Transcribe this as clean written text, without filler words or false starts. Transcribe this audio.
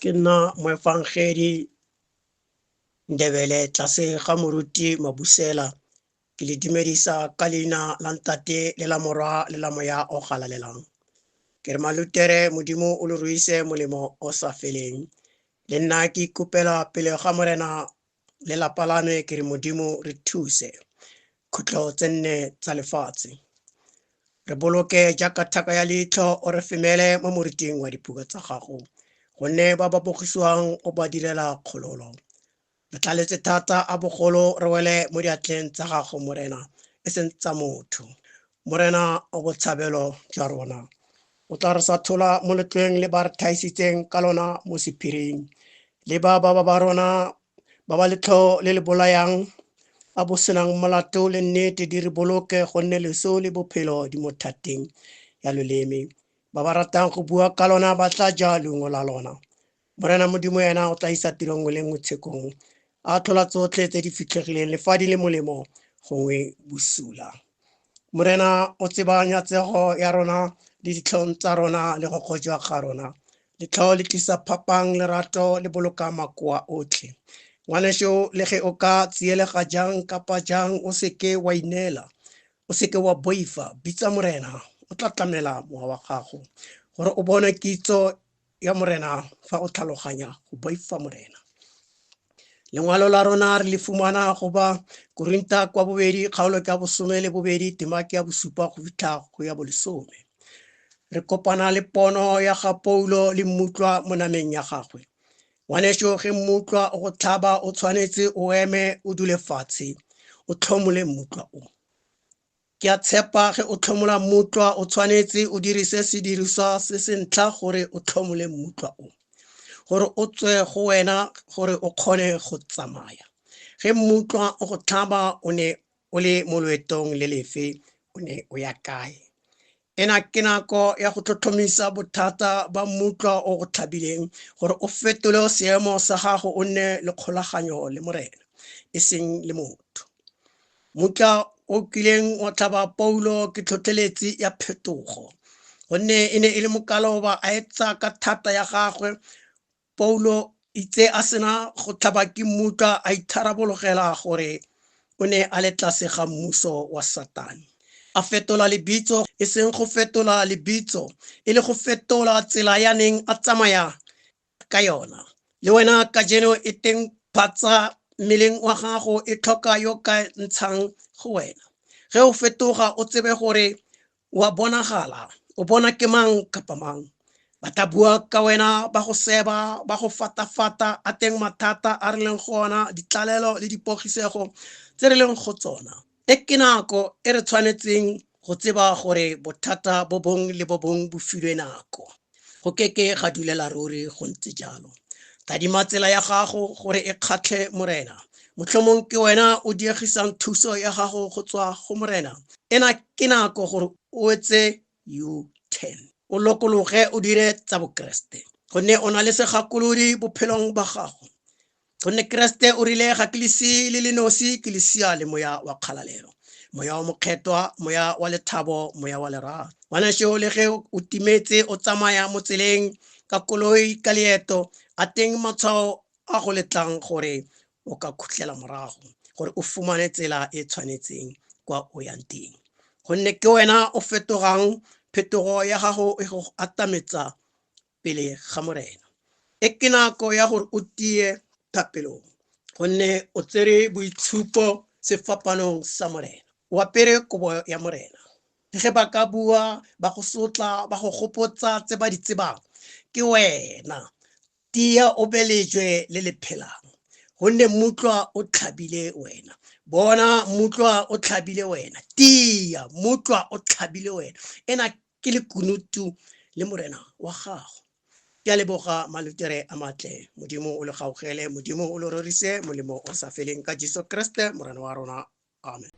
ke nna moefangedi Ndebele tlase ga moruti Mabusela ke le dumedisa ka leina la ntate le la morwa le la moya o galalelang. Ke re malutere modimo o le ruise molemo o sa feleng. Le nna ke ikopela pele ga morena le lapa la me ke re modimo re thuse khutlo tse nne tsa lefatshe. Re boloke jaaka thaka ya leitlho o re femele mo moriting wa dipuka tsa gago gonne ba ba bogisiwang o ba direla kgololo. Re tlaletse thata a bogolo re wele mo diatleng tsa gago morena e seng tsa motho. Morena o botshabelo jwa rona o tla re sa thola mo letlweng le ba re thaisitseng ka lona mo sephiring le ba rona ba ba letlho le le bolayang a bo senang molato le nnete di re boloke gonne leso le bophelo di mo thateng ya loleme ba ba ratang go bua ka lona ba tla ja leungo la lona. Morena modimo yena o tla isa tiro nngwe le nngwe tshekong a tlhola tsotlhe tse di fitlhegileng le fa di le molemo gongwe bosula. Morena o tseba nyatsego ya rona le ditlhong tsa rona le go kgojwa ga rona. Letlho le tlisa phapang lerato le boloka makoa otlhe. Ngwaneso le ge o ka tsielega jang kapa jang o seke wa inela o seke wa boifa bitsa morena o tla tlamela mowa wa gago gore o bone kitso ya morena fa o tlhaloganya go boifa morena. Lengwalo la rona re le fumana go ba Korinta kwa bobedi kgaolo ka bosome le bobedi Timaki ya bosupa go fitlha go ya bolesome. Re kopana le pono ya ga Paulo le mmutlwa mo nameng ya gagwe. Ngwaneso ge mmutlwa o go tlhaba o tshwanetse o eme o dule fatshe o tlhomole mmutlwa o. Ke a tshepa ge o tlhomola mmutlwa o tshwanetse o dirise sediriswa se se ntlha gore o tlhomole mmutlwa o gore o tswe go wena gore o kgone go tsamaya. Ge mmutlwa o go tlhaba o ne o le mo loetong le lefe o ne o ya kae. Ena ke nako ya go tlhotlhomisa bothata ba mmutlwa o go tlhabileng gore o fetole seemo sa gago o nne le kgolaganyo le morena e seng le motho. Mmutlwa o kileng wa tlhaba Paulo ke tlhotlheletsi ya phetogo gonne e ne e le mokaloba a etsa ka thata ya gagwe. Paulo itse a sena go tlhaba ke mmutlwa a itharabologela gore o ne a le tlase ga mmuso wa Satane. A fetola lebitso e seng go fetola lebitso e le go fetola tsela ya neng a tsamaya ka yona. Le wena ka jeno e teng phatsa mmeleng wa gago e tlhoka yo ka ntshang go wena. Ge o fetoga o tsebe gore wa bonagala o bona ke mang kapa mang. Ba tla bua ka wena ba go seba ba go fatafata a teng mathata a re leng gona ditlalelo le dipogisego tse re leng go tsona. E ke nako e re tshwanetseng go tseba gore bothata bo bong le bo bong bo filwe nako. Go keke ga dulela ruri go ntse jalo. Tadima tsela ya gago gore e kgatlhe morena. Motlhomong ke wena o diegisang thuso ya gago go tswa go morena. Ena ke nako gore o etse U-turn. O lokologe o dire tsa bokreste gonne o na le segakolodi bophelong ba gago. Gonne Kreste o rile ga ke lesi le le nosi ke lesia le moya wa kgalalelo, moya wa mokgetwa, moya wa lethabo, moya wa lerato. Ngwaneso le ge o timetse o tsamaya mo tseleng ka koloi ka leeto a teng matshwao a go letlang gore o ka khutlela morago gore o fumane tsela e tshwanetseng kwa o yang teng. Gonne ke wena o fetogang phetogo ya gago e go atametsa pele ga morena. E ke nako ya gore o tie thapelong gonne o tsere boitshupo sefapanong sa morena. O apere kobo ya morena. Ge ba ka bua ba go sotla ba go gopotsa tse ba di tsebang ke wena. Tia o belejwe le le phelang gonne mmutlwa o tlhabile wena. Bona mmutlwa o tlhabile wena. Tia mmutlwa o tlhabile wena. Ena ke le kunutu le morena wa gago. Ke a leboga malutere a matle. Modimo o le gaogele, modimo o le rorise molemo o sa feleng ka Jesu Kriste morena wa rona. Amen.